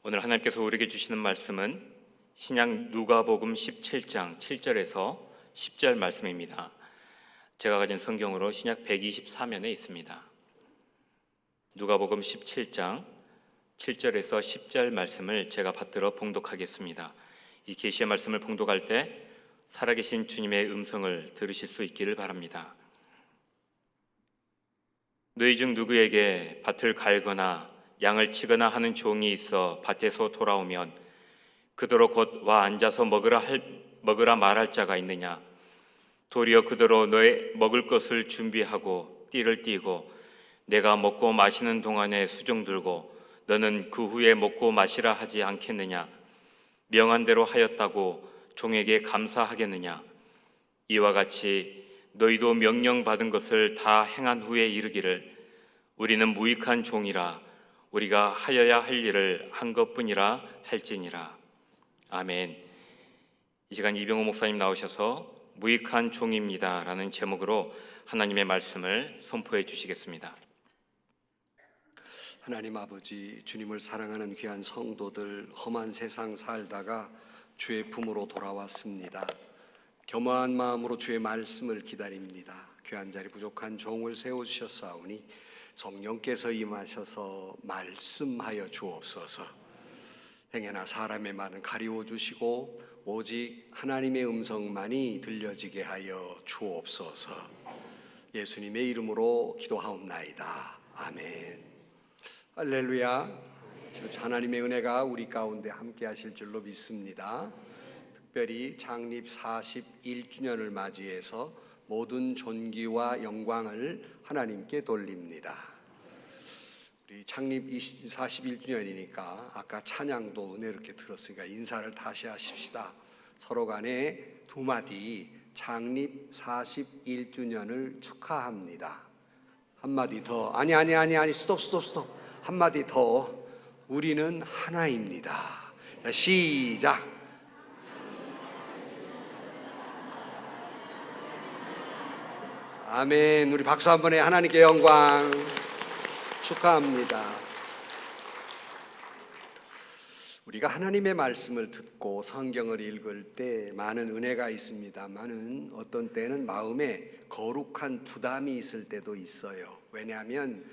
오늘 하나님께서 우리에게 주시는 말씀은 신약 누가복음 17장 7절에서 10절 말씀입니다. 제가 가진 성경으로 신약 124면에 있습니다. 누가복음 17장 7절에서 10절 말씀을 제가 받들어 봉독하겠습니다. 이 계시의 말씀을 봉독할 때 살아계신 주님의 음성을 들으실 수 있기를 바랍니다. 너희 중 누구에게 밭을 갈거나 양을 치거나 하는 종이 있어 밭에서 돌아오면 그대로 곧 와 앉아서 먹으라 말할 자가 있느냐? 도리어 그대로 너의 먹을 것을 준비하고 띠를 띠고 내가 먹고 마시는 동안에 수종 들고 너는 그 후에 먹고 마시라 하지 않겠느냐? 명한 대로 하였다고 종에게 감사하겠느냐? 이와 같이 너희도 명령받은 것을 다 행한 후에 이르기를 우리는 무익한 종이라 우리가 하여야 할 일을 한 것뿐이라 할지니라. 아멘. 이 시간 이병호 목사님 나오셔서 무익한 종입니다 라는 제목으로 하나님의 말씀을 선포해 주시겠습니다. 하나님 아버지, 주님을 사랑하는 귀한 성도들, 험한 세상 살다가 주의 품으로 돌아왔습니다. 겸허한 마음으로 주의 말씀을 기다립니다. 귀한 자리 부족한 종을 세우셨사오니 성령께서 임하셔서 말씀하여 주옵소서. 행여나 사람의 말은 가리워 주시고 오직 하나님의 음성만이 들려지게 하여 주옵소서. 예수님의 이름으로 기도하옵나이다. 아멘. 할렐루야. 하나님의 은혜가 우리 가운데 함께 하실 줄로 믿습니다. 특별히 창립 41주년을 맞이해서 모든 존귀와 영광을 하나님께 돌립니다. 우리 창립 41주년이니까 아까 찬양도 은혜롭게 들었으니까 인사를 다시 하십시다. 서로 간에 두 마디 창립 41주년을 축하합니다. 한마디 더. 아니 스톱. 한마디 더. 우리는 하나입니다. 자, 시작. 아멘. 우리 박수 한번 해. 하나님께 영광. 축하합니다. 우리가 하나님의 말씀을 듣고 성경을 읽을 때 많은 은혜가 있습니다만은 어떤 때는 마음에 거룩한 부담이 있을 때도 있어요. 왜냐하면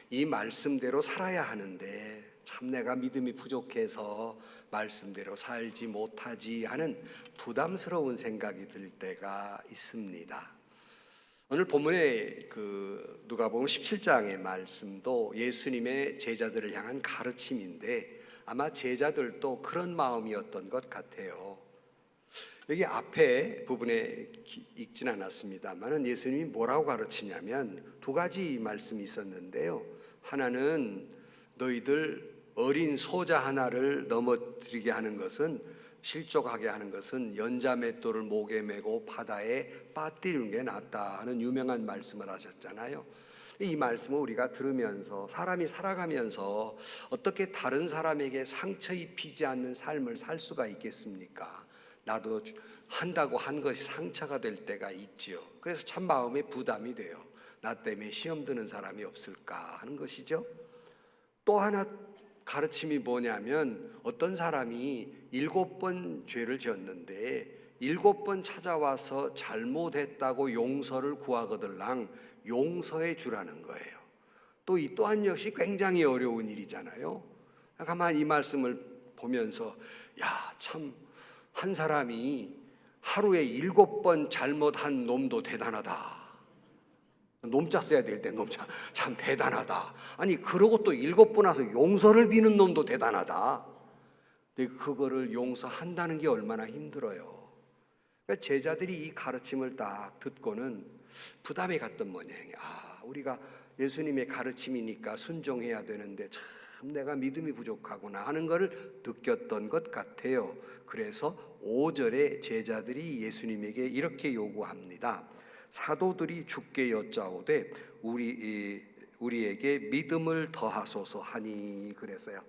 이 말씀대로 살아야 하는데 참 내가 믿음이 부족해서 말씀대로 살지 못하지 하는 부담스러운 생각이 들 때가 있습니다. 오늘 본문의 누가복음 17장의 말씀도 예수님의 제자들을 향한 가르침인데 아마 제자들도 그런 마음이었던 것 같아요. 여기 앞에 부분에 읽진 않았습니다만 예수님이 뭐라고 가르치냐면 두 가지 말씀이 있었는데요. 하나는 너희들 어린 소자 하나를 넘어뜨리게 하는 것은 실족하게 하는 것은 연자맷돌을 목에 메고 바다에 빠뜨리는 게 낫다 하는 유명한 말씀을 하셨잖아요. 이 말씀을 우리가 들으면서 사람이 살아가면서 어떻게 다른 사람에게 상처 입히지 않는 삶을 살 수가 있겠습니까? 나도 한다고 한 것이 상처가 될 때가 있지요. 그래서 참 마음에 부담이 돼요. 나 때문에 시험 드는 사람이 없을까 하는 것이죠. 또 하나 가르침이 뭐냐면 어떤 사람이 7번 죄를 지었는데 7번 찾아와서 잘못했다고 용서를 구하거들랑 용서해 주라는 거예요. 또 이 또한 역시 굉장히 어려운 일이잖아요. 가만히 이 말씀을 보면서 참 한 사람이 하루에 7번 잘못한 놈도 대단하다. 놈자 써야 될 때 놈자 참 대단하다. 아니 그러고 또 7번 와서 용서를 비는 놈도 대단하다. 근데 그거를 용서한다는 게 얼마나 힘들어요. 그러니까 제자들이 이 가르침을 딱 듣고는 부담이 갔던 모양이에요. 우리가 예수님의 가르침이니까 순종해야 되는데 참 내가 믿음이 부족하구나 하는 것을 느꼈던 것 같아요. 그래서 5절에 제자들이 예수님에게 이렇게 요구합니다. 사도들이 주께 여짜오되 우리에게 믿음을 더하소서 하니 그랬어요.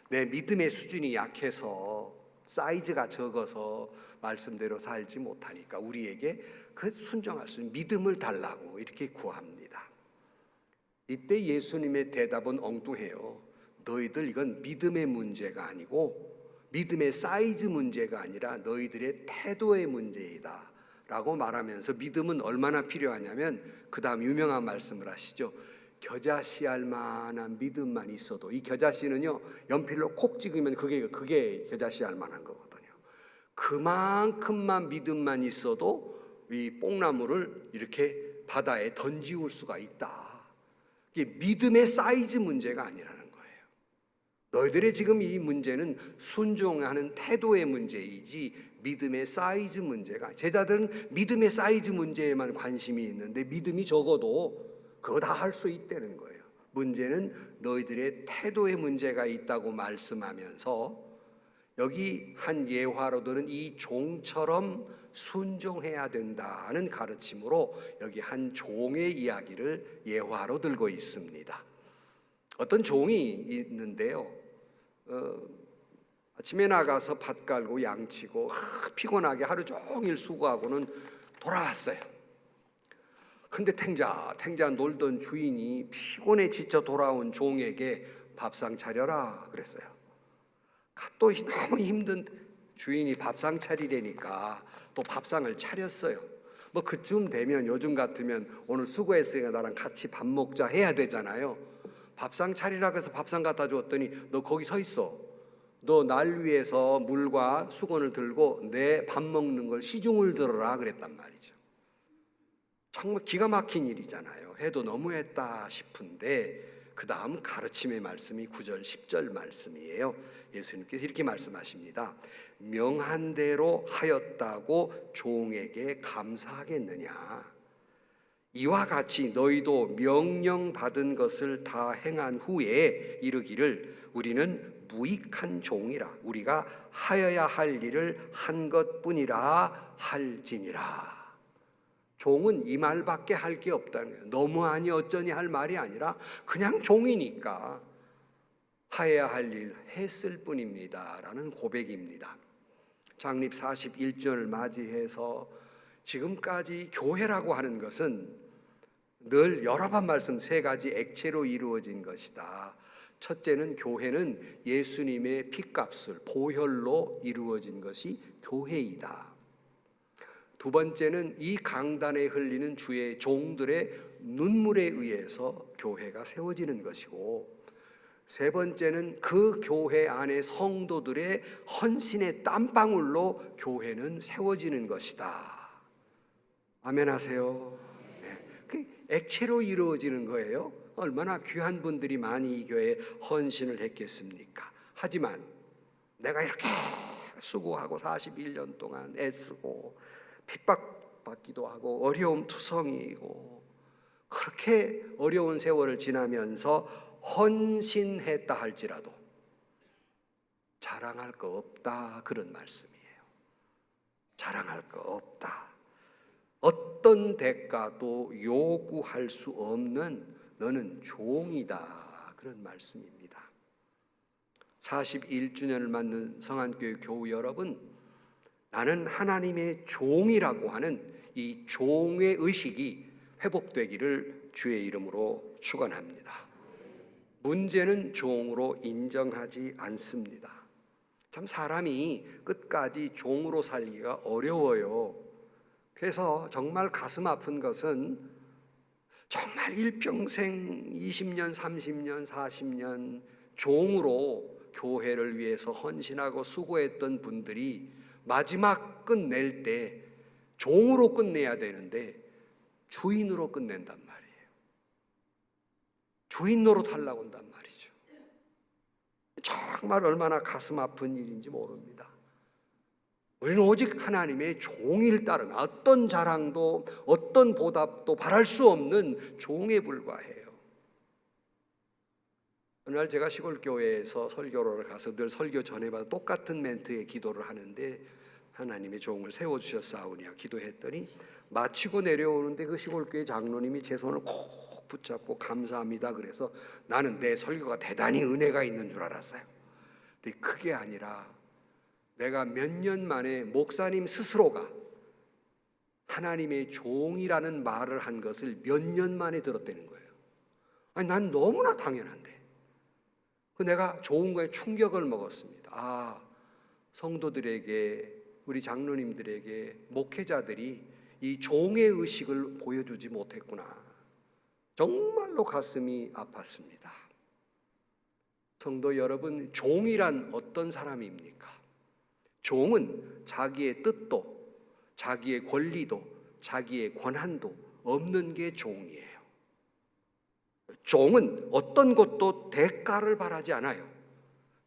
내 믿음의 수준이 약해서 사이즈가 적어서 말씀대로 살지 못하니까 우리에게 그 순종할 수 있는 믿음을 달라고 이렇게 구합니다. 이때 예수님의 대답은 엉뚱해요. 너희들 이건 믿음의 문제가 아니고 믿음의 사이즈 문제가 아니라 너희들의 태도의 문제이다 라고 말하면서 믿음은 얼마나 필요하냐면 그 다음 유명한 말씀을 하시죠. 겨자씨알 만한 믿음만 있어도, 이 겨자씨는요 연필로 콕 찍으면 그게 겨자씨알 만한 거거든요. 그만큼만 믿음만 있어도 이 뽕나무를 이렇게 바다에 던지울 수가 있다. 이게 믿음의 사이즈 문제가 아니라는 거예요. 너희들의 지금 이 문제는 순종하는 태도의 문제이지 믿음의 사이즈 문제가, 제자들은 믿음의 사이즈 문제에만 관심이 있는데 믿음이 적어도 그거 다 할 수 있다는 거예요. 문제는 너희들의 태도의 문제가 있다고 말씀하면서 여기 한 예화로들은 이 종처럼 순종해야 된다는 가르침으로 여기 한 종의 이야기를 예화로 들고 있습니다. 어떤 종이 있는데요, 아침에 나가서 밭 갈고 양치고 피곤하게 하루 종일 수고하고는 돌아왔어요. 근데 탱자 놀던 주인이 피곤해 지쳐 돌아온 종에게 밥상 차려라 그랬어요. 또 너무 힘든 주인이 밥상 차리려니까 또 밥상을 차렸어요. 뭐 그쯤 되면 요즘 같으면 오늘 수고했으니까 나랑 같이 밥 먹자 해야 되잖아요. 밥상 차리라고 해서 밥상 갖다 주었더니 너 거기 서 있어. 너 날 위해서 물과 수건을 들고 내 밥 먹는 걸 시중을 들어라 그랬단 말이죠. 정말 기가 막힌 일이잖아요. 해도 너무했다 싶은데 그 다음 가르침의 말씀이 9절 10절 말씀이에요. 예수님께서 이렇게 말씀하십니다. 명한 대로 하였다고 종에게 감사하겠느냐. 이와 같이 너희도 명령받은 것을 다 행한 후에 이르기를 우리는 무익한 종이라, 우리가 하여야 할 일을 한 것뿐이라 할지니라. 종은 이 말밖에 할 게 없다는 거예요. 너무하니 어쩌니 할 말이 아니라 그냥 종이니까 하여야 할 일 했을 뿐입니다 라는 고백입니다. 창립 41주년을 맞이해서 지금까지 교회라고 하는 것은 늘 여러 번 말씀 세 가지 액체로 이루어진 것이다. 첫째는 교회는 예수님의 핏값을 보혈로 이루어진 것이 교회이다. 두 번째는 이 강단에 흘리는 주의 종들의 눈물에 의해서 교회가 세워지는 것이고, 세 번째는 그 교회 안에 성도들의 헌신의 땀방울로 교회는 세워지는 것이다. 아멘 하세요. 네. 그 액체로 이루어지는 거예요. 얼마나 귀한 분들이 많이 이 교회에 헌신을 했겠습니까? 하지만 내가 이렇게 수고하고 41년 동안 애쓰고 핍박받기도 하고 어려움 투성이고 그렇게 어려운 세월을 지나면서 헌신했다 할지라도 자랑할 거 없다, 그런 말씀이에요. 자랑할 거 없다. 어떤 대가도 요구할 수 없는 너는 종이다, 그런 말씀입니다. 41주년을 맞는 성안교회 교우 여러분, 나는 하나님의 종이라고 하는 이 종의 의식이 회복되기를 주의 이름으로 축원합니다. 문제는 종으로 인정하지 않습니다. 참 사람이 끝까지 종으로 살기가 어려워요. 그래서 정말 가슴 아픈 것은 정말 일평생 20년, 30년, 40년 종으로 교회를 위해서 헌신하고 수고했던 분들이 마지막 끝낼 때 종으로 끝내야 되는데 주인으로 끝낸단 말이에요. 주인 노릇하려고 한단 말이죠. 정말 얼마나 가슴 아픈 일인지 모릅니다. 우리는 오직 하나님의 종일 따르는, 어떤 자랑도 어떤 보답도 바랄 수 없는 종에 불과해요. 어느 날 제가 시골 교회에서 설교를 가서 늘 설교 전에마다 똑같은 멘트의 기도를 하는데, 하나님의 종을 세워주셨사오니 기도했더니 마치고 내려오는데 그 시골교회 장로님이 제 손을 꼭 붙잡고 감사합니다 그래서 나는 내 설교가 대단히 은혜가 있는 줄 알았어요. 근데 그게 아니라 내가 몇 년 만에 목사님 스스로가 하나님의 종이라는 말을 한 것을 몇 년 만에 들었다는 거예요. 아니, 난 너무나 당연한데 내가 좋은 거에 충격을 먹었습니다. 아, 성도들에게, 우리 장로님들에게, 목회자들이 이 종의 의식을 보여주지 못했구나. 정말로 가슴이 아팠습니다. 성도 여러분, 종이란 어떤 사람입니까? 종은 자기의 뜻도, 자기의 권리도, 자기의 권한도 없는 게 종이에요. 종은 어떤 것도 대가를 바라지 않아요.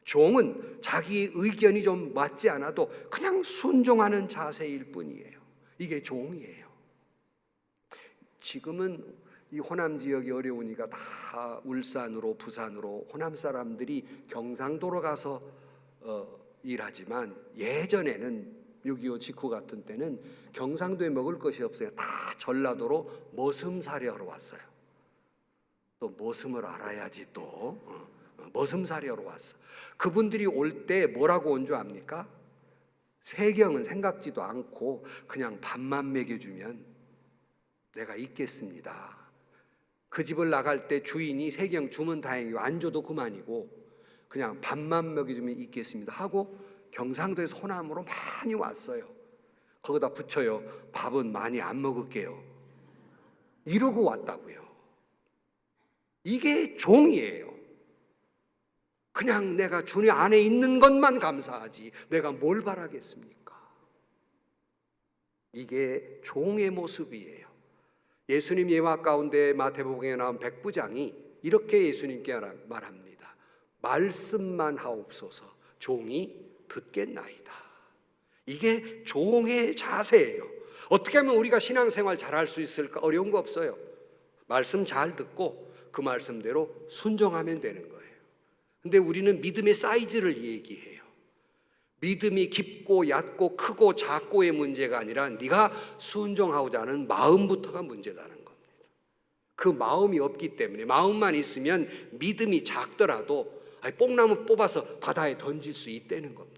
종은 자기 의견이 좀 맞지 않아도 그냥 순종하는 자세일 뿐이에요. 이게 종이에요. 지금은 이 호남 지역이 어려우니까 다 울산으로, 부산으로 호남 사람들이 경상도로 가서 일하지만, 예전에는 6.25 직후 같은 때는 경상도에 먹을 것이 없어요. 다 전라도로 머슴 살이하러 왔어요. 또 머슴을 알아야지. 또 머슴 살이하러 왔어. 그분들이 올 때 뭐라고 온 줄 압니까? 세경은 생각지도 않고 그냥 밥만 먹여주면 내가 있겠습니다. 그 집을 나갈 때 주인이 세경 주면 다행이고 안 줘도 그만이고 그냥 밥만 먹여주면 있겠습니다 하고 경상도에서 호남으로 많이 왔어요. 거기다 붙여요. 밥은 많이 안 먹을게요. 이러고 왔다고요. 이게 종이에요. 그냥 내가 주님 안에 있는 것만 감사하지 내가 뭘 바라겠습니까? 이게 종의 모습이에요. 예수님 예화 가운데 마태복음에 나온 백부장이 이렇게 예수님께 말합니다. 말씀만 하옵소서, 종이 듣겠나이다. 이게 종의 자세예요. 어떻게 하면 우리가 신앙생활 잘할 수 있을까? 어려운 거 없어요. 말씀 잘 듣고 그 말씀대로 순종하면 되는 거예요. 근데 우리는 믿음의 사이즈를 얘기해요. 믿음이 깊고 얕고 크고 작고의 문제가 아니라 네가 순종하고자 하는 마음부터가 문제라는 겁니다. 그 마음이 없기 때문에, 마음만 있으면 믿음이 작더라도 뽕나무 뽑아서 바다에 던질 수 있다는 겁니다.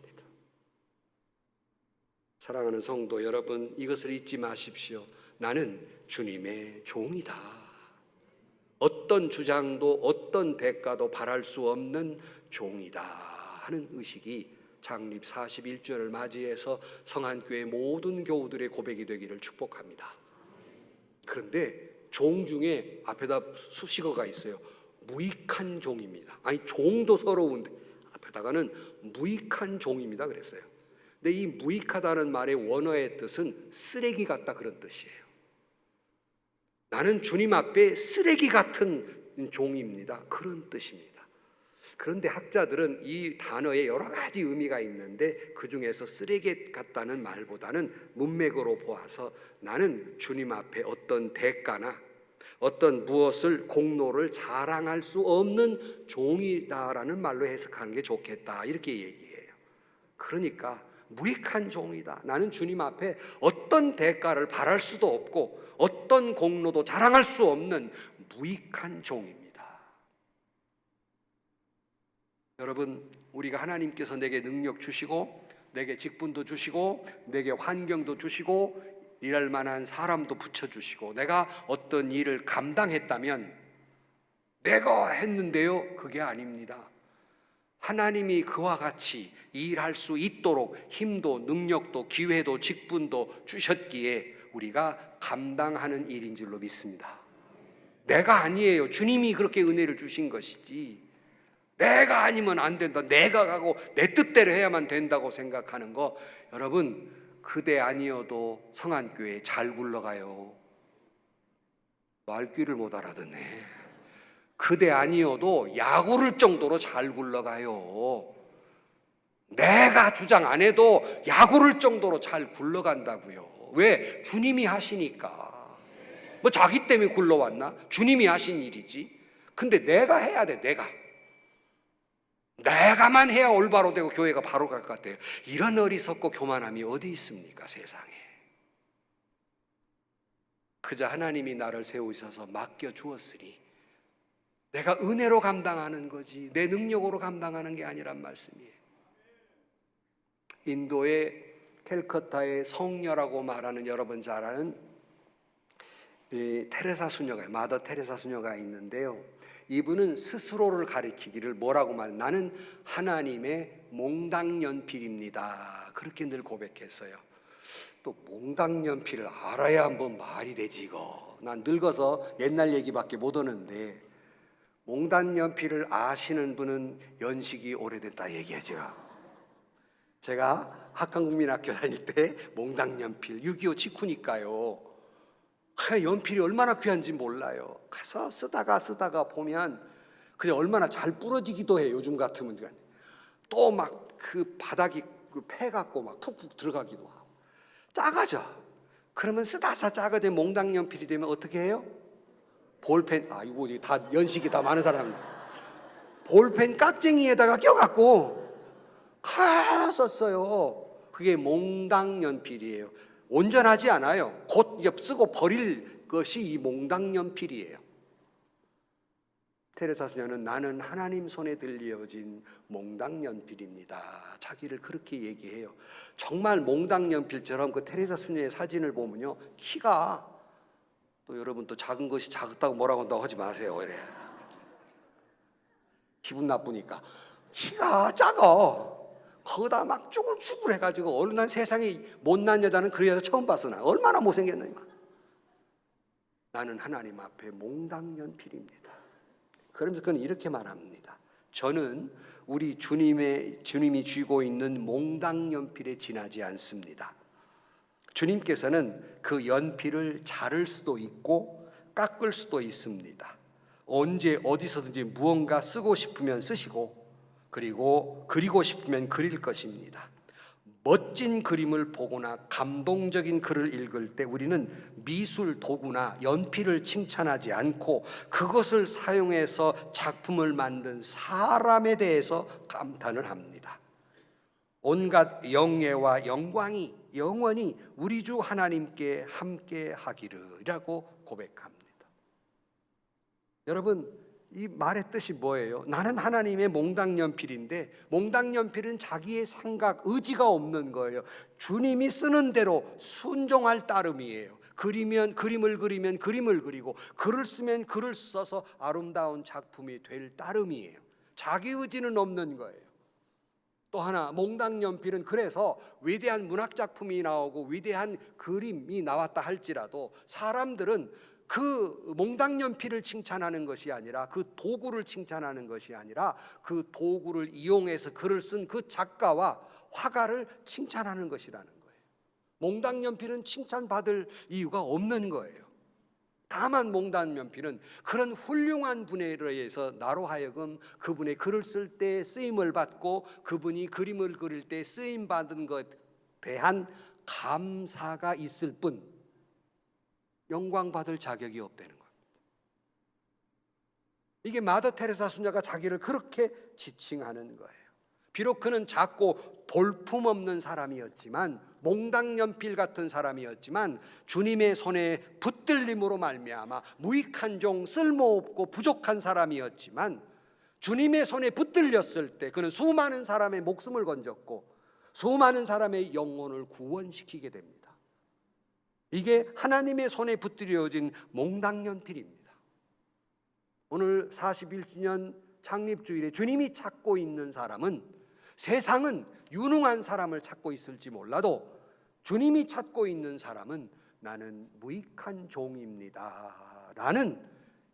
사랑하는 성도 여러분, 이것을 잊지 마십시오. 나는 주님의 종이다. 어떤 주장도 어떤 대가도 바랄 수 없는 종이다 하는 의식이 창립 41주년을 맞이해서 성안교회 모든 교우들의 고백이 되기를 축복합니다. 그런데 종 중에 앞에다 수식어가 있어요. 무익한 종입니다. 아니, 종도 서러운데 앞에다가는 무익한 종입니다 그랬어요. 근데 이 무익하다는 말의 원어의 뜻은 쓰레기 같다, 그런 뜻이에요. 나는 주님 앞에 쓰레기 같은 종입니다, 그런 뜻입니다. 그런데 학자들은 이 단어에 여러 가지 의미가 있는데 그 중에서 쓰레기 같다는 말보다는 문맥으로 보아서 나는 주님 앞에 어떤 대가나 어떤 무엇을 공로를 자랑할 수 없는 종이다라는 말로 해석하는 게 좋겠다, 이렇게 얘기해요. 그러니까 무익한 종이다. 나는 주님 앞에 어떤 대가를 바랄 수도 없고 어떤 공로도 자랑할 수 없는 무익한 종입니다. 여러분, 우리가 하나님께서 내게 능력 주시고 내게 직분도 주시고 내게 환경도 주시고 일할 만한 사람도 붙여주시고 내가 어떤 일을 감당했다면 내가 했는데요, 그게 아닙니다. 하나님이 그와 같이 일할 수 있도록 힘도 능력도 기회도 직분도 주셨기에 우리가 감당하는 일인 줄로 믿습니다. 내가 아니에요. 주님이 그렇게 은혜를 주신 것이지 내가 아니면 안 된다, 내가 가고 내 뜻대로 해야만 된다고 생각하는 거, 여러분 그대 아니어도 성안교회 잘 굴러가요. 말귀를 못 알아듣네. 그대 아니어도 야구를 정도로 잘 굴러가요. 내가 주장 안 해도 야구를 정도로 잘 굴러간다고요. 왜? 주님이 하시니까. 뭐 자기 때문에 굴러왔나? 주님이 하신 일이지. 근데 내가 해야 돼. 내가만 해야 올바로 되고 교회가 바로 갈 것 같아요. 이런 어리석고 교만함이 어디 있습니까, 세상에. 그저 하나님이 나를 세우셔서 맡겨주었으니 내가 은혜로 감당하는 거지 내 능력으로 감당하는 게 아니란 말씀이에요. 인도의 캘커타의 성녀라고 말하는, 여러분 잘 아는 테레사 수녀가, 마더 테레사 수녀가 있는데요. 이분은 스스로를 가리키기를 뭐라고 나는 하나님의 몽당연필입니다. 그렇게 늘 고백했어요. 또 몽당연필을 알아야 한번 말이 되지 이거. 난 늙어서 옛날 얘기밖에 못 하는데 몽당연필을 아시는 분은 연식이 오래됐다 얘기하죠. 제가 학강국민학교 다닐 때 몽당연필 6.25 직후니까요. 연필이 얼마나 귀한지 몰라요. 가서 쓰다가 보면 그냥 얼마나 잘 부러지기도 해요. 요즘 같으면 또 막 그 바닥이 패갖고 막 푹푹 들어가기도 하고 작아져. 그러면 쓰다사 작아진 몽당연필이 되면 어떻게 해요? 볼펜, 이거 다 연식이 다 많은 사람입니다. 볼펜 깍쟁이에다가 껴갖고 썼어요. 그게 몽당연필이에요. 온전하지 않아요. 곧 이제 쓰고 버릴 것이 이 몽당연필이에요. 테레사 수녀는 나는 하나님 손에 들려진 몽당연필입니다. 자기를 그렇게 얘기해요. 정말 몽당연필처럼 그 테레사 수녀의 사진을 보면요, 키가 또 여러분 또 작은 것이 작다고 뭐라고 한다고 하지 마세요. 이래 기분 나쁘니까 키가 작아. 거기다 막 쭈글쭈글 해가지고 난 세상에 못난 여자는 그 여자 처음 봤어. 나 얼마나 못생겼나. 나는 하나님 앞에 몽당연필입니다. 그러면서 그는 이렇게 말합니다. 저는 우리 주님이 쥐고 있는 몽당연필에 지나지 않습니다. 주님께서는 그 연필을 자를 수도 있고 깎을 수도 있습니다. 언제 어디서든지 무언가 쓰고 싶으면 쓰시고 그리고 싶으면 그릴 것입니다. 멋진 그림을 보거나 감동적인 글을 읽을 때 우리는 미술 도구나 연필을 칭찬하지 않고 그것을 사용해서 작품을 만든 사람에 대해서 감탄을 합니다. 온갖 영예와 영광이 영원히 우리 주 하나님께 함께 하기를이라고 고백합니다. 여러분, 이 말의 뜻이 뭐예요? 나는 하나님의 몽당연필인데 몽당연필은 자기의 생각, 의지가 없는 거예요. 주님이 쓰는 대로 순종할 따름이에요. 그림을 그리면 그림을 그리고 글을 쓰면 글을 써서 아름다운 작품이 될 따름이에요. 자기 의지는 없는 거예요. 또 하나, 몽당연필은 그래서 위대한 문학작품이 나오고 위대한 그림이 나왔다 할지라도 사람들은 그 몽당연필을 칭찬하는 것이 아니라 그 도구를 칭찬하는 것이 아니라 그 도구를 이용해서 글을 쓴 그 작가와 화가를 칭찬하는 것이라는 거예요. 몽당연필은 칭찬받을 이유가 없는 거예요. 다만 몽당연필은 그런 훌륭한 분에 의해서 나로 하여금 그분의 글을 쓸 때 쓰임을 받고 그분이 그림을 그릴 때 쓰임 받은 것에 대한 감사가 있을 뿐 영광받을 자격이 없다는 겁니다. 이게 마더 테레사 수녀가 자기를 그렇게 지칭하는 거예요. 비록 그는 작고 볼품없는 사람이었지만 몽당연필 같은 사람이었지만 주님의 손에 붙들림으로 말미암아 무익한 종, 쓸모없고 부족한 사람이었지만 주님의 손에 붙들렸을 때 그는 수많은 사람의 목숨을 건졌고 수많은 사람의 영혼을 구원시키게 됩니다. 이게 하나님의 손에 붙들려진 몽당연필입니다. 오늘 41주년 창립주일에 주님이 찾고 있는 사람은 세상은 유능한 사람을 찾고 있을지 몰라도 주님이 찾고 있는 사람은 나는 무익한 종입니다 라는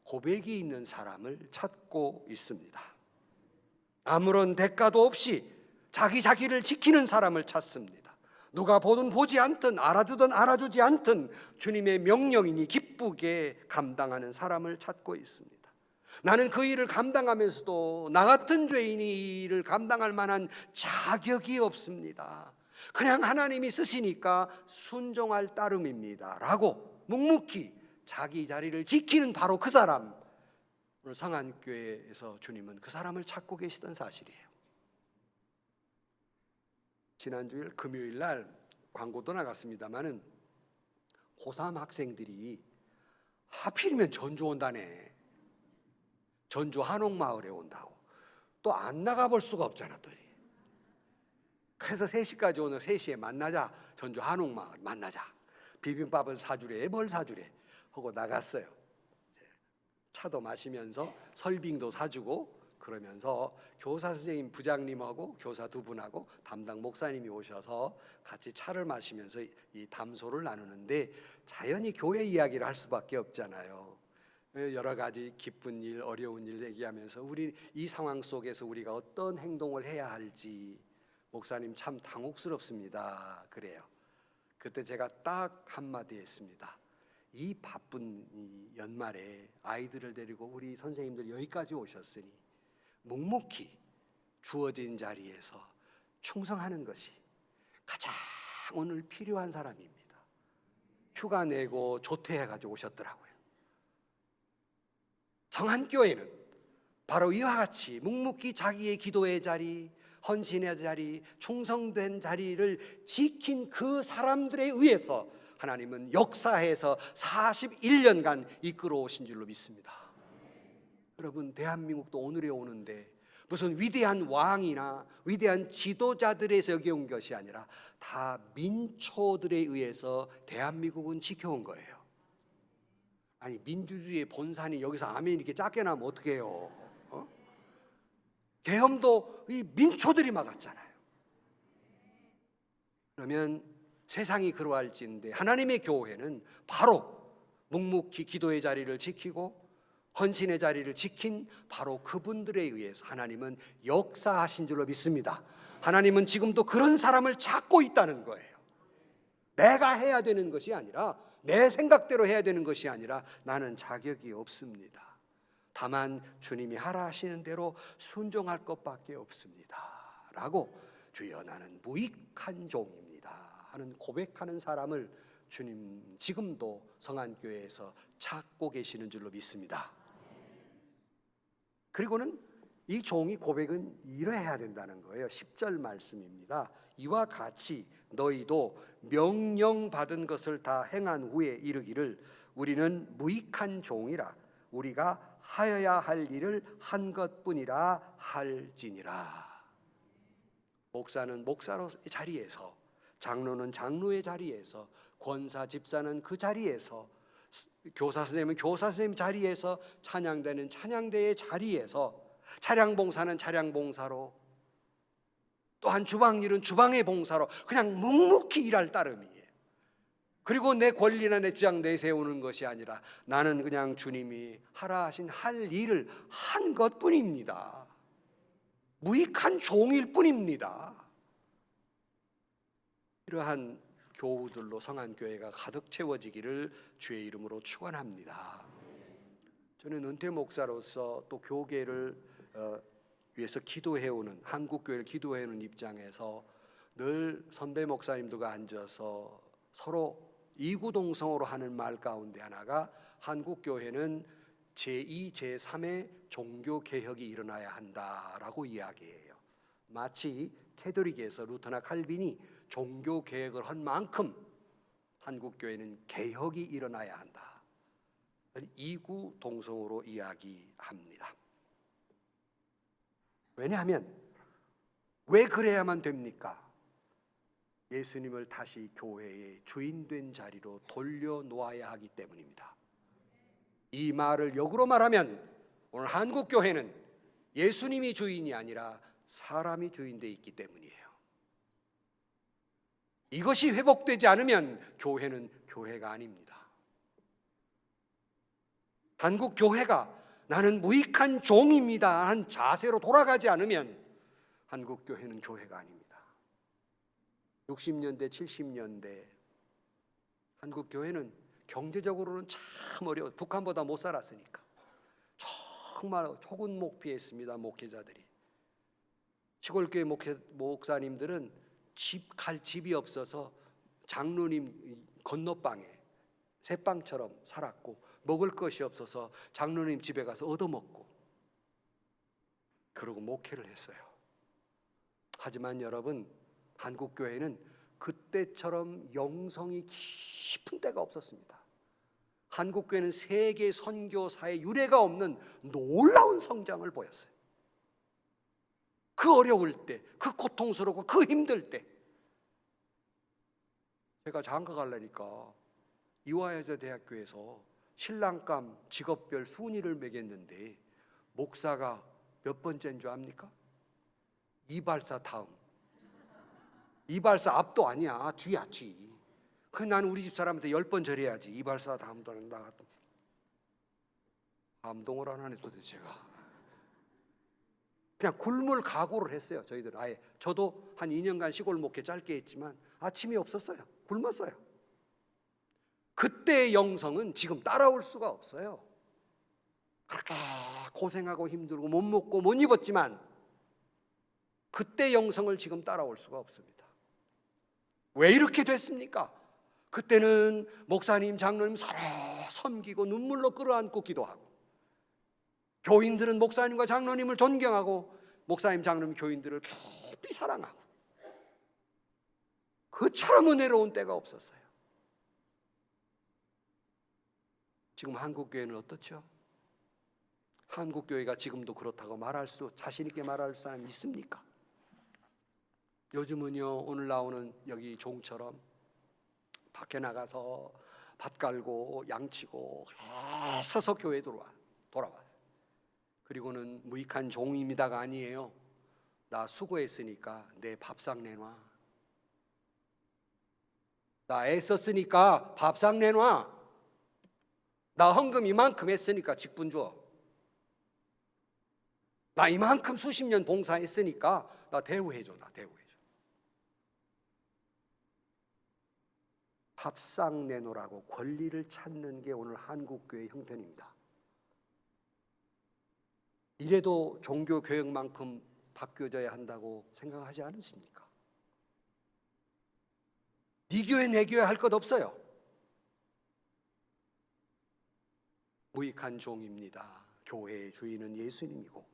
고백이 있는 사람을 찾고 있습니다. 아무런 대가도 없이 자기를 지키는 사람을 찾습니다. 누가 보든 보지 않든 알아주든 알아주지 않든 주님의 명령이니 기쁘게 감당하는 사람을 찾고 있습니다. 나는 그 일을 감당하면서도 나 같은 죄인이 이 일을 감당할 만한 자격이 없습니다. 그냥 하나님이 쓰시니까 순종할 따름입니다 라고 묵묵히 자기 자리를 지키는 바로 그 사람, 오늘 성안교회에서 주님은 그 사람을 찾고 계시던 사실이에요. 지난주일 금요일 날 광고도 나갔습니다마는 고3 학생들이 하필이면 전주 온다네. 전주 한옥마을에 온다고. 또 안 나가볼 수가 없잖아. 또. 그래서 3시까지 오늘 3시에 만나자. 전주 한옥마을 만나자. 비빔밥을 사주래 뭘 사주래 하고 나갔어요. 차도 마시면서 설빙도 사주고 그러면서 교사 선생님 부장님하고 교사 두 분하고 담당 목사님이 오셔서 같이 차를 마시면서 이 담소를 나누는데 자연히 교회 이야기를 할 수밖에 없잖아요. 여러 가지 기쁜 일, 어려운 일 얘기하면서 우리 이 상황 속에서 우리가 어떤 행동을 해야 할지 목사님 참 당혹스럽습니다. 그래요. 그때 제가 딱 한마디 했습니다. 이 바쁜 이 연말에 아이들을 데리고 우리 선생님들 여기까지 오셨으니 묵묵히 주어진 자리에서 충성하는 것이 가장 오늘 필요한 사람입니다. 휴가 내고 조퇴해가지고 오셨더라고요. 성안교회는 바로 이와 같이 묵묵히 자기의 기도의 자리, 헌신의 자리, 충성된 자리를 지킨 그 사람들에 의해서 하나님은 역사에서 41년간 이끌어 오신 줄로 믿습니다. 여러분, 대한민국도 오늘에 오는데 무슨 위대한 왕이나 위대한 지도자들에서 여기 온 것이 아니라 다 민초들에 의해서 대한민국은 지켜온 거예요. 아니, 민주주의의 본산이 여기서 아멘 이렇게 작게 나면 어떻게 해요? 계엄도 이 민초들이 막았잖아요. 그러면 세상이 그러할진데 하나님의 교회는 바로 묵묵히 기도의 자리를 지키고 헌신의 자리를 지킨 바로 그분들에 의해서 하나님은 역사하신 줄로 믿습니다. 하나님은 지금도 그런 사람을 찾고 있다는 거예요. 내가 해야 되는 것이 아니라, 내 생각대로 해야 되는 것이 아니라 나는 자격이 없습니다. 다만 주님이 하라 하시는 대로 순종할 것밖에 없습니다 라고 주여 나는 무익한 종입니다 하는 고백하는 사람을 주님 지금도 성안교회에서 찾고 계시는 줄로 믿습니다. 그리고는 이 종이 고백은 이래야 된다는 거예요. 10절 말씀입니다. 이와 같이 너희도 명령받은 것을 다 행한 후에 이르기를 우리는 무익한 종이라 우리가 하여야 할 일을 한 것뿐이라 할지니라. 목사는 목사로 자리에서, 장로는 장로의 자리에서, 권사 집사는 그 자리에서, 교사 선생님은 교사 선생님 자리에서, 찬양대는 찬양대의 자리에서, 차량 봉사는 차량 봉사로, 또한 주방일은 주방의 봉사로 그냥 묵묵히 일할 따름이에요. 그리고 내 권리나 내 주장 내세우는 것이 아니라 나는 그냥 주님이 하라 하신 할 일을 한 것뿐입니다. 무익한 종일 뿐입니다. 이러한 교우들로 성안교회가 가득 채워지기를 주의 이름으로 축원합니다. 저는 은퇴 목사로서 또 교계를 위해서 기도해오는, 한국교회를 기도해오는 입장에서 늘 선배 목사님들과 앉아서 서로 이구동성으로 하는 말 가운데 하나가 한국교회는 제2, 제3의 종교개혁이 일어나야 한다라고 이야기해요. 마치 캐톨릭에서 루터나 칼빈이 종교개혁을 한 만큼 한국교회는 개혁이 일어나야 한다. 이구동성으로 이야기합니다. 왜냐하면 왜 그래야만 됩니까? 예수님을 다시 교회의 주인된 자리로 돌려놓아야 하기 때문입니다. 이 말을 역으로 말하면 오늘 한국교회는 예수님이 주인이 아니라 사람이 주인되어 있기 때문이에요. 이것이 회복되지 않으면 교회는 교회가 아닙니다. 한국교회가 나는 무익한 종입니다 한 자세로 돌아가지 않으면 한국교회는 교회가 아닙니다. 60년대 70년대 한국교회는 경제적으로는 참 어려워. 북한보다 못 살았으니까 정말 초군목피했습니다. 목회자들이. 시골교회 목사님들은 갈 집이 없어서 장로님 건너방에 새방처럼 살았고 먹을 것이 없어서 장로님 집에 가서 얻어먹고 그러고 목회를 했어요. 하지만 여러분, 한국교회는 그때처럼 영성이 깊은 때가 없었습니다. 한국교회는 세계 선교사의 유례가 없는 놀라운 성장을 보였어요. 그 어려울 때, 그 고통스럽고 그 힘들 때 제가 장가 가려니까 이화여자대학교에서 신랑감 직업별 순위를 매겼는데 목사가 몇 번째인 줄 압니까? 이발사 다음. 이발사 앞도 아니야, 뒤야, 뒤. 난 우리 집 사람한테 10번 절해야지. 이발사 다음도 나갔다. 감동을 안 하네 도대체가. 그냥 굶을 각오를 했어요. 저희들 아예. 저도 한 2년간 시골 목회 짧게 했지만 아침이 없었어요. 굶었어요. 그때의 영성은 지금 따라올 수가 없어요. 그렇게 고생하고 힘들고 못 먹고 못 입었지만 그때 영성을 지금 따라올 수가 없습니다. 왜 이렇게 됐습니까? 그때는 목사님, 장로님 서로 섬기고 눈물로 끌어안고 기도하고, 교인들은 목사님과 장로님을 존경하고 목사님, 장로님, 교인들을 깊이 사랑하고, 그처럼 은혜로운 때가 없었어요. 지금 한국교회는 어떻죠? 한국교회가 지금도 그렇다고 자신 있게 말할 사람이 있습니까? 요즘은요, 오늘 나오는 여기 종처럼 밖에 나가서 밭 갈고 양치고 애써서 교회에 돌아와. 그리고는 무익한 종입니다가 아니에요. 나 수고했으니까 내 밥상 내놔. 나 애썼으니까 밥상 내놔. 나 헌금 이만큼 했으니까 직분 줘. 나 이만큼 수십 년 봉사했으니까 나 대우해줘. 나 대우해줘. 밥상 내놓으라고 권리를 찾는 게 오늘 한국교회의 형편입니다. 이래도 종교교역만큼 바뀌어져야 한다고 생각하지 않으십니까? 네 교회 내 교회 할 것 없어요. 무익한 종입니다. 교회의 주인은 예수님이고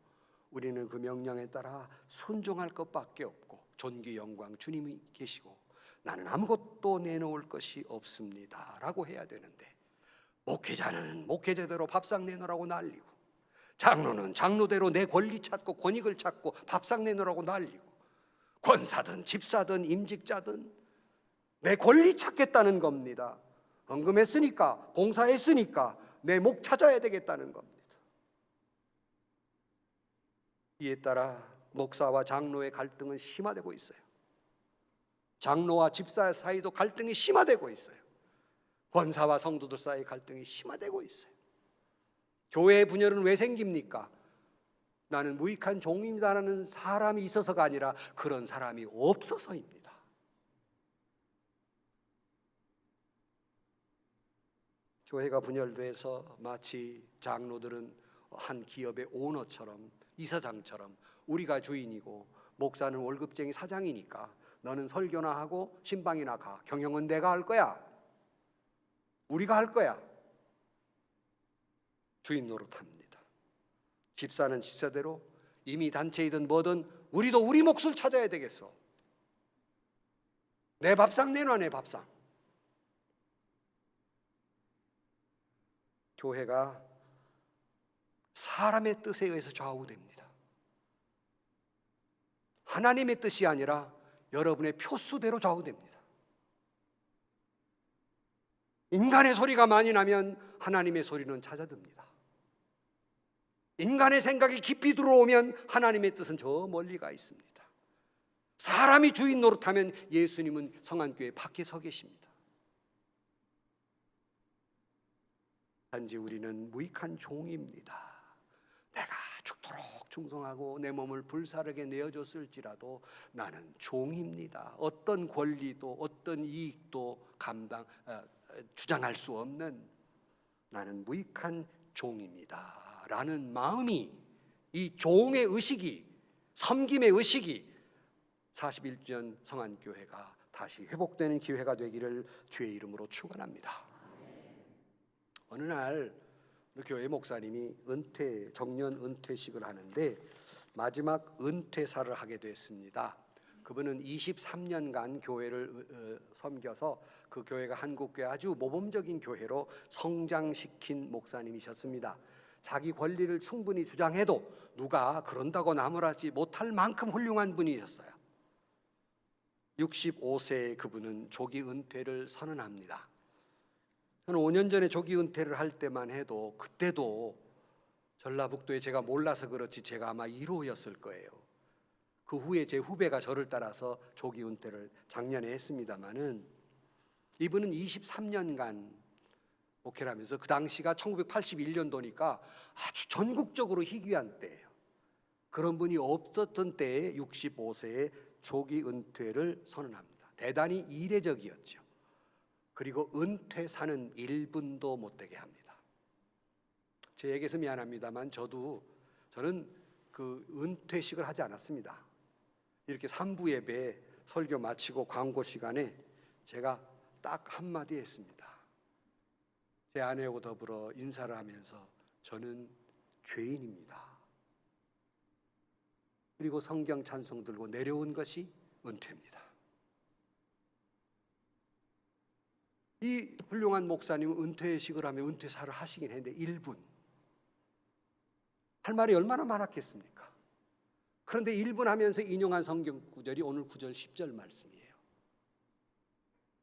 우리는 그 명령에 따라 순종할 것밖에 없고, 존귀 영광 주님이 계시고 나는 아무것도 내놓을 것이 없습니다 라고 해야 되는데, 목회자는 목회자대로 밥상 내놓으라고 난리고, 장로는 장로대로 내 권리 찾고 권익을 찾고 밥상 내놓으라고 난리고, 권사든 집사든 임직자든 내 권리 찾겠다는 겁니다. 헌금했으니까, 봉사했으니까 내 목 찾아야 되겠다는 겁니다. 이에 따라 목사와 장로의 갈등은 심화되고 있어요. 장로와 집사 사이도 갈등이 심화되고 있어요. 권사와 성도들 사이 갈등이 심화되고 있어요. 교회의 분열은 왜 생깁니까? 나는 무익한 종입니다라는 사람이 있어서가 아니라 그런 사람이 없어서입니다. 교회가 분열돼서 마치 장로들은 한 기업의 오너처럼, 이사장처럼 우리가 주인이고 목사는 월급쟁이 사장이니까 너는 설교나 하고 신방이나 가, 경영은 내가 할 거야, 우리가 할 거야, 주인 노릇합니다. 집사는 집사대로 이미 단체이든 뭐든 우리도 우리 몫을 찾아야 되겠어. 내 밥상 내놔, 내 밥상. 교회가 사람의 뜻에 의해서 좌우됩니다. 하나님의 뜻이 아니라 여러분의 표수대로 좌우됩니다. 인간의 소리가 많이 나면 하나님의 소리는 잦아듭니다. 인간의 생각이 깊이 들어오면 하나님의 뜻은 저 멀리 가 있습니다. 사람이 주인 노릇하면 예수님은 성안교회 밖에 서 계십니다. 단지 우리는 무익한 종입니다. 내가 죽도록 충성하고 내 몸을 불사르게 내어줬을지라도 나는 종입니다. 어떤 권리도 어떤 이익도 주장할 수 없는 나는 무익한 종입니다 라는 마음이, 이 종의 의식이, 섬김의 의식이 41주년 성안교회가 다시 회복되는 기회가 되기를 주의 이름으로 축원합니다. 어느 날 교회 목사님이 정년 은퇴식을 하는데 마지막 은퇴사를 하게 됐습니다. 그분은 23년간 교회를 섬겨서 그 교회가 한국교회 아주 모범적인 교회로 성장시킨 목사님이셨습니다. 자기 권리를 충분히 주장해도 누가 그런다고 나무라지 못할 만큼 훌륭한 분이셨어요. 65세의 그분은 조기 은퇴를 선언합니다. 한 5년 전에 조기 은퇴를 할 때만 해도 그때도 전라북도에 제가 몰라서 그렇지 제가 아마 1호였을 거예요. 그 후에 제 후배가 저를 따라서 조기 은퇴를 작년에 했습니다마는 이분은 23년간 목회를 하면서 그 당시가 1981년도니까 아주 전국적으로 희귀한 때예요. 그런 분이 없었던 때에 65세에 조기 은퇴를 선언합니다. 대단히 이례적이었죠. 그리고 은퇴사는 1분도 못되게 합니다. 제 얘기해서 미안합니다만 저는 그 은퇴식을 하지 않았습니다. 이렇게 3부 예배 설교 마치고 광고 시간에 제가 딱 한마디 했습니다. 제 아내하고 더불어 인사를 하면서 저는 죄인입니다. 그리고 성경 찬송 들고 내려온 것이 은퇴입니다. 이 훌륭한 목사님은 은퇴식을 하며 은퇴사를 하시긴 했는데 1분. 할 말이 얼마나 많았겠습니까? 그런데 1분 하면서 인용한 성경 구절이 오늘 9절 10절 말씀이에요.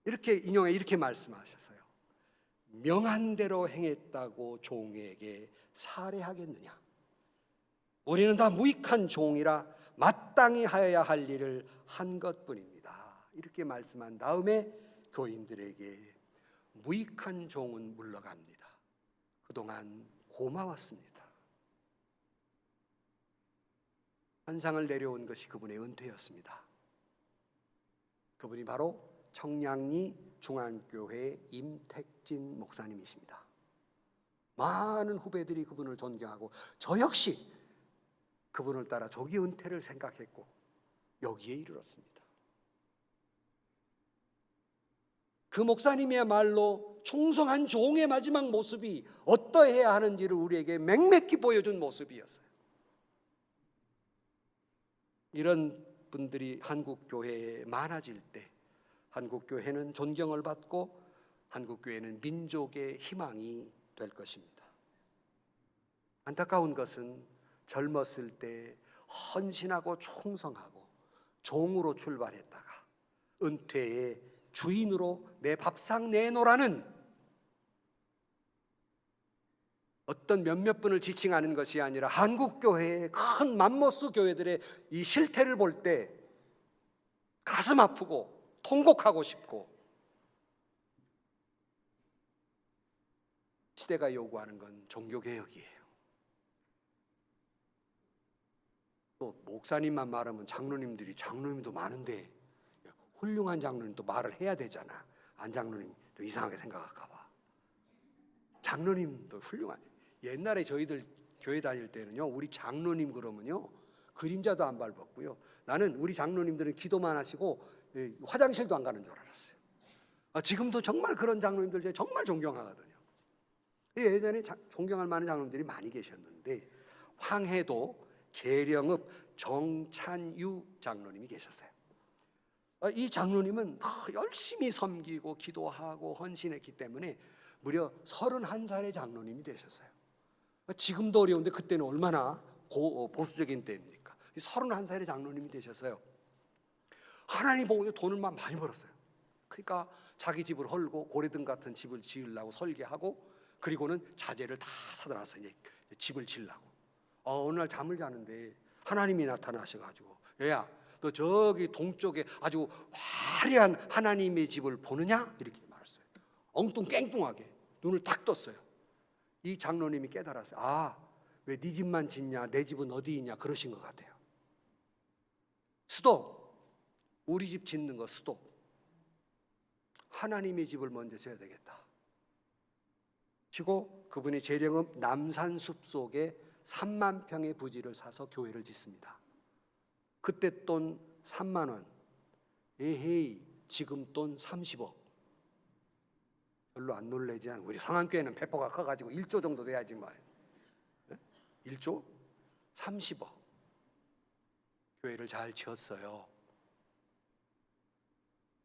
이렇게 말씀하셨어요. 명한 대로 행했다고 종에게 살해하겠느냐? 우리는 다 무익한 종이라 마땅히 하여야 할 일을 한 것뿐입니다. 이렇게 말씀한 다음에 교인들에게 무익한 종은 물러갑니다. 그동안 고마웠습니다. 한 상을 내려온 것이 그분의 은퇴였습니다. 그분이 바로 청량리 중앙교회 임택진 목사님이십니다. 많은 후배들이 그분을 존경하고 저 역시 그분을 따라 조기 은퇴를 생각했고 여기에 이르렀습니다. 그 목사님이야말로 충성한 종의 마지막 모습이 어떠해야 하는지를 우리에게 맹맥히 보여준 모습이었어요. 이런 분들이 한국교회에 많아질 때 한국교회는 존경을 받고 한국교회는 민족의 희망이 될 것입니다. 안타까운 것은 젊었을 때 헌신하고 충성하고 종으로 출발했다가 은퇴의 주인으로 내 밥상 내놓으라는 어떤 몇몇 분을 지칭하는 것이 아니라 한국교회의 큰 맘모스 교회들의 이 실태를 볼 때 가슴 아프고 통곡하고 싶고, 시대가 요구하는 건 종교개혁이에요. 또 목사님만 말하면 장로님도 많은데 훌륭한 장로님도 말을 해야 되잖아. 안 장로님도 이상하게 생각할까 봐. 장로님도 훌륭한. 옛날에 저희들 교회 다닐 때는요, 우리 장로님 그러면요 그림자도 안 밟았고요. 나는 우리 장로님들은 기도만 하시고 화장실도 안 가는 줄 알았어요. 지금도 정말 그런 장로님들 제가 정말 존경하거든요. 예전에 존경할 만한 장로님들이 많이 계셨는데 황해도 계령읍 정찬유 장로님이 계셨어요. 이 장로님은 열심히 섬기고 기도하고 헌신했기 때문에 무려 31살의 장로님이 되셨어요. 지금도 어려운데 그때는 얼마나 보수적인 때입니까? 31살의 장로님이 되셨어요. 하나님 보고 돈을 많이 벌었어요. 그러니까 자기 집을 헐고 고래등 같은 집을 지으려고 설계하고, 그리고는 자재를 다 사다 놨어요. 이제 집을 지으려고. 어느 날 잠을 자는데 하나님이 나타나셔가지고, 얘야 너 저기 동쪽에 아주 화려한 하나님의 집을 보느냐? 이렇게 말했어요. 엉뚱깽뚱하게 눈을 탁 떴어요. 이 장로님이 깨달았어요. 왜 네 집만 짓냐, 내 집은 어디 있냐, 그러신 것 같아요. 스톱. 우리 집 짓는 거 스톱. 하나님의 집을 먼저 지어야 되겠다. 치고 그분이 계령읍 남산숲 속에 3만 평의 부지를 사서 교회를 짓습니다. 그때 돈 3만 원. 에헤이, 지금 돈 30억. 별로 안 놀라지 않아요. 우리 성안교회는 배포가 커가지고 1조 정도 돼야지 뭐. 1조? 30억. 교회를 잘 지었어요.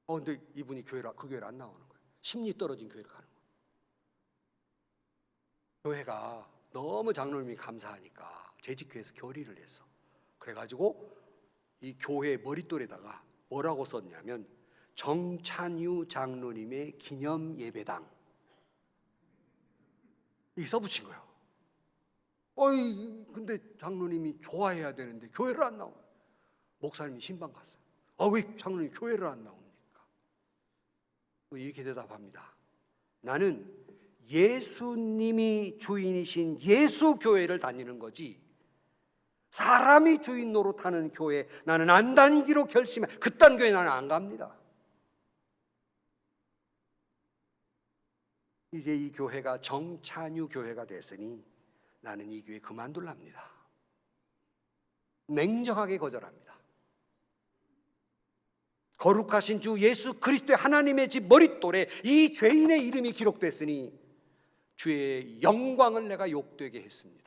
근데 이분이 그 교회를 안 나오는 거예요. 심리 떨어진 교회를 가는 거예요. 교회가 너무 장로님이 감사하니까 재직교회에서 결의를 했어. 그래가지고 이 교회 머릿돌에다가 뭐라고 썼냐면 정찬유 장로님의 기념 예배당. 이 써붙인 거예요. 근데 장로님이 좋아해야 되는데 교회를 안 나오네. 목사님이 신방 갔어요. 왜 장로님 교회를 안 나옵니까? 이렇게 대답합니다. 나는 예수님이 주인이신 예수 교회를 다니는 거지, 사람이 주인 노릇하는 교회 나는 안 다니기로 결심해. 그딴 교회 나는 안 갑니다. 이제 이 교회가 정찬유 교회가 됐으니 나는 이 교회 그만둘랍니다. 냉정하게 거절합니다. 거룩하신 주 예수 그리스도의 하나님의 집 머릿돌에 이 죄인의 이름이 기록됐으니 주의 영광을 내가 욕되게 했습니다.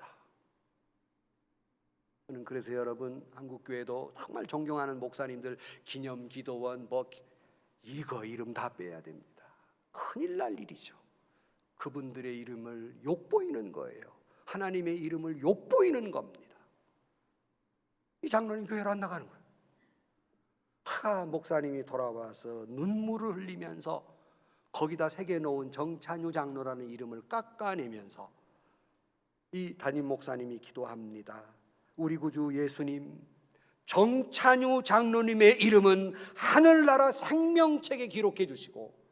저는 그래서 여러분, 한국교회도 정말 존경하는 목사님들 기념기도원 이거 이름 다 빼야 됩니다. 큰일 날 일이죠. 그분들의 이름을 욕보이는 거예요. 하나님의 이름을 욕보이는 겁니다. 이 장로님 교회로 안 나가는 거예요. 목사님이 돌아와서 눈물을 흘리면서 거기다 새겨놓은 정찬유 장로라는 이름을 깎아내면서 이 담임 목사님이 기도합니다. 우리 구주 예수님, 정찬유 장로님의 이름은 하늘나라 생명책에 기록해 주시고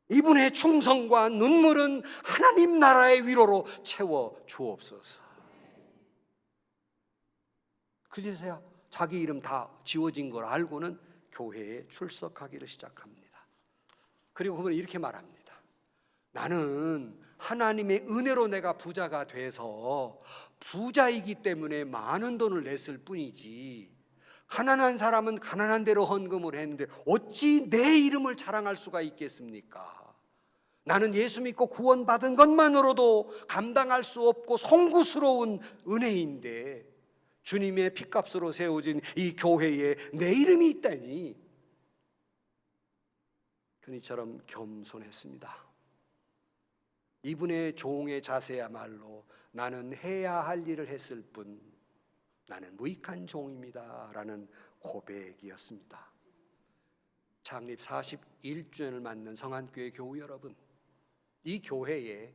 이분의 충성과 눈물은 하나님 나라의 위로로 채워 주옵소서. 그제서야 자기 이름 다 지워진 걸 알고는 교회에 출석하기를 시작합니다. 그리고 그분은 이렇게 말합니다. 나는 하나님의 은혜로 내가 부자가 돼서 부자이기 때문에 많은 돈을 냈을 뿐이지, 가난한 사람은 가난한 대로 헌금을 했는데 어찌 내 이름을 자랑할 수가 있겠습니까? 나는 예수 믿고 구원받은 것만으로도 감당할 수 없고 송구스러운 은혜인데 주님의 핏값으로 세워진 이 교회에 내 이름이 있다니. 그니처럼 겸손했습니다. 이분의 종의 자세야말로 나는 해야 할 일을 했을 뿐 나는 무익한 종입니다 라는 고백이었습니다. 창립 41주년을 맞는 성안교회 교우 여러분, 이 교회에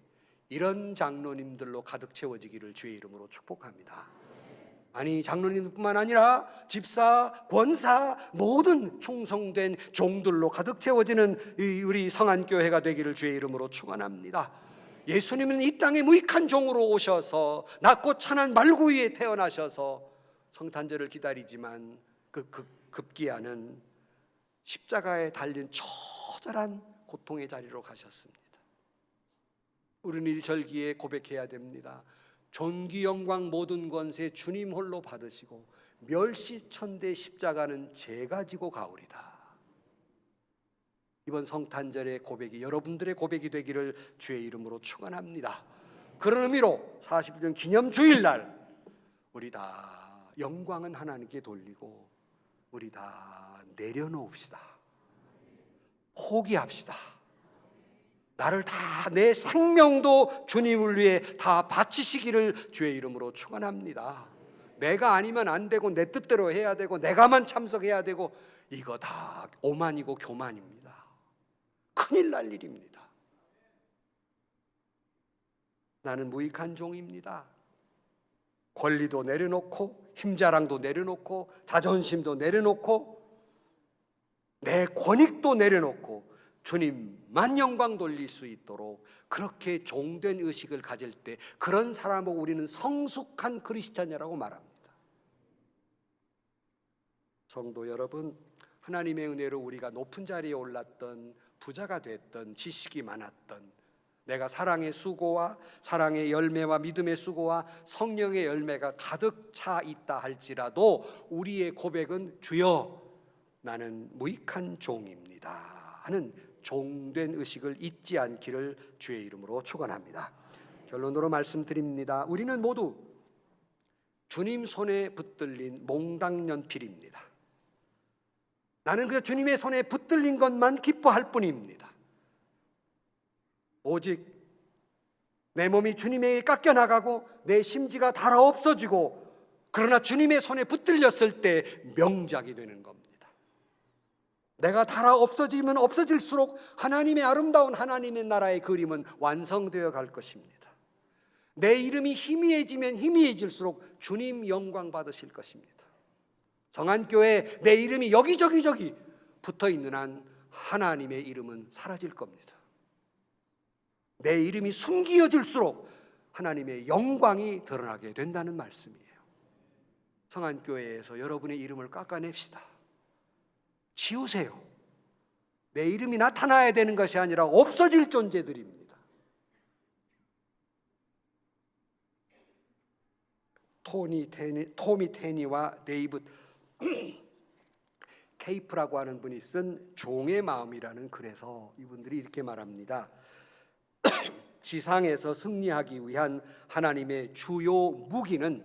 이런 장로님들로 가득 채워지기를 주의 이름으로 축복합니다. 아니, 장로님뿐만 아니라 집사, 권사, 모든 충성된 종들로 가득 채워지는 우리 성안교회가 되기를 주의 이름으로 축원합니다. 예수님은 이 땅에 무익한 종으로 오셔서 낮고 천한 말구 위에 태어나셔서 성탄절을 기다리지만 급기야는 십자가에 달린 처절한 고통의 자리로 가셨습니다. 우리는 이 절기에 고백해야 됩니다. 존귀 영광 모든 권세 주님 홀로 받으시고 멸시천대 십자가는 제가 지고 가오리다. 이번 성탄절의 고백이 여러분들의 고백이 되기를 주의 이름으로 축원합니다. 그런 의미로 40년 기념 주일날 우리 다 영광은 하나님께 돌리고 우리 다 내려놓읍시다. 포기합시다. 나를 다, 내 생명도 주님을 위해 다 바치시기를 주의 이름으로 축원합니다. 내가 아니면 안 되고 내 뜻대로 해야 되고 내가만 참석해야 되고 이거 다 오만이고 교만입니다. 큰일 날 일입니다. 나는 무익한 종입니다. 권리도 내려놓고 힘자랑도 내려놓고 자존심도 내려놓고 내 권익도 내려놓고 주님만 영광 돌릴 수 있도록 그렇게 종된 의식을 가질 때 그런 사람을 우리는 성숙한 크리스찬이라고 말합니다. 성도 여러분, 하나님의 은혜로 우리가 높은 자리에 올랐던, 부자가 됐던, 지식이 많았던, 내가 사랑의 수고와 사랑의 열매와 믿음의 수고와 성령의 열매가 가득 차 있다 할지라도 우리의 고백은 주여 나는 무익한 종입니다 하는 종된 의식을 잊지 않기를 주의 이름으로 축원합니다. 결론으로 말씀드립니다. 우리는 모두 주님 손에 붙들린 몽당연필입니다. 나는 그저 주님의 손에 붙들린 것만 기뻐할 뿐입니다. 오직 내 몸이 주님에게 깎여나가고 내 심지가 닳아 없어지고 그러나 주님의 손에 붙들렸을 때 명작이 되는 겁니다. 내가 달아 없어지면 없어질수록 하나님의 아름다운 하나님의 나라의 그림은 완성되어 갈 것입니다. 내 이름이 희미해지면 희미해질수록 주님 영광 받으실 것입니다. 성안교회 내 이름이 여기저기 붙어 있는 한 하나님의 이름은 사라질 겁니다. 내 이름이 숨겨질수록 하나님의 영광이 드러나게 된다는 말씀이에요. 성안교회에서 여러분의 이름을 깎아냅시다. 지우세요. 내 이름이 나타나야 되는 것이 아니라 없어질 존재들입니다. 토미 테니와 데이브 케이프라고 하는 분이 쓴 종의 마음이라는 글에서 이분들이 이렇게 말합니다. 지상에서 승리하기 위한 하나님의 주요 무기는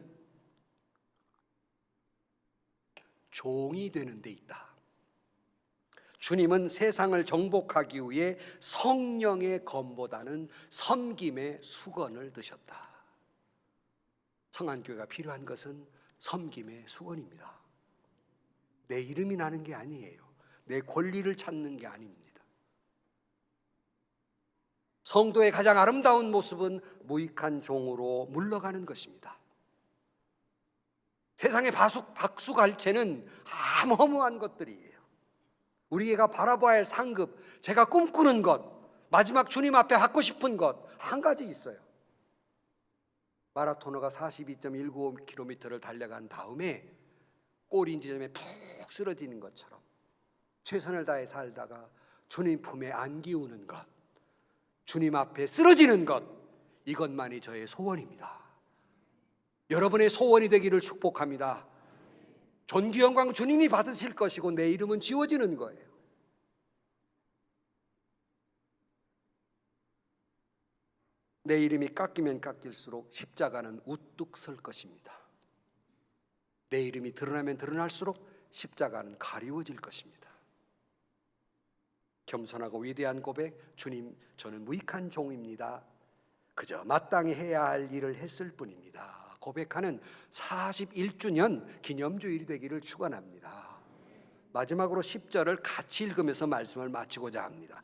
종이 되는 데 있다. 주님은 세상을 정복하기 위해 성령의 검보다는 섬김의 수건을 드셨다. 성안교회가 필요한 것은 섬김의 수건입니다. 내 이름이 나는 게 아니에요. 내 권리를 찾는 게 아닙니다. 성도의 가장 아름다운 모습은 무익한 종으로 물러가는 것입니다. 세상의 박수갈채는 허무한 것들이에요. 우리가 바라봐야 할 상급, 제가 꿈꾸는 것, 마지막 주님 앞에 하고 싶은 것 한 가지 있어요. 마라토너가 42.195km를 달려간 다음에 꼬리 지점에 푹 쓰러지는 것처럼 최선을 다해 살다가 주님 품에 안기우는 것, 주님 앞에 쓰러지는 것, 이것만이 저의 소원입니다. 여러분의 소원이 되기를 축복합니다. 존귀 영광 주님이 받으실 것이고 내 이름은 지워지는 거예요. 내 이름이 깎이면 깎일수록 십자가는 우뚝 설 것입니다. 내 이름이 드러나면 드러날수록 십자가는 가리워질 것입니다. 겸손하고 위대한 고백, 주님, 저는 무익한 종입니다. 그저 마땅히 해야 할 일을 했을 뿐입니다. 고백하는 41주년 기념주일이 되기를 축원합니다. 마지막으로 10절을 같이 읽으면서 말씀을 마치고자 합니다.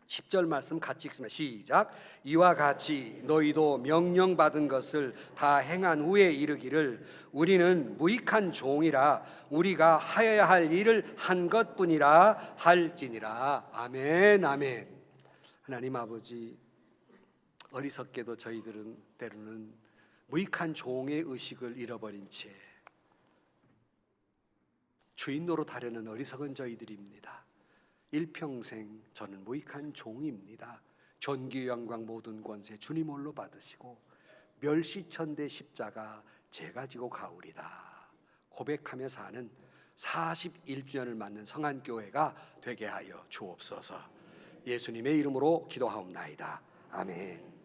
10절 말씀 같이 읽습니다. 시작. 이와 같이 너희도 명령받은 것을 다 행한 후에 이르기를 우리는 무익한 종이라 우리가 하여야 할 일을 한 것뿐이라 할지니라. 아멘, 아멘. 하나님 아버지, 어리석게도 저희들은 때로는 무익한 종의 의식을 잃어버린 채 주인 노릇하려는 어리석은 저희들입니다. 일평생 저는 무익한 종입니다. 존귀 영광 모든 권세 주님 홀로 받으시고 멸시천대 십자가 제가 지고 가오리다 고백하며 사는 41주년을 맞는 성안교회가 되게 하여 주옵소서. 예수님의 이름으로 기도하옵나이다. 아멘.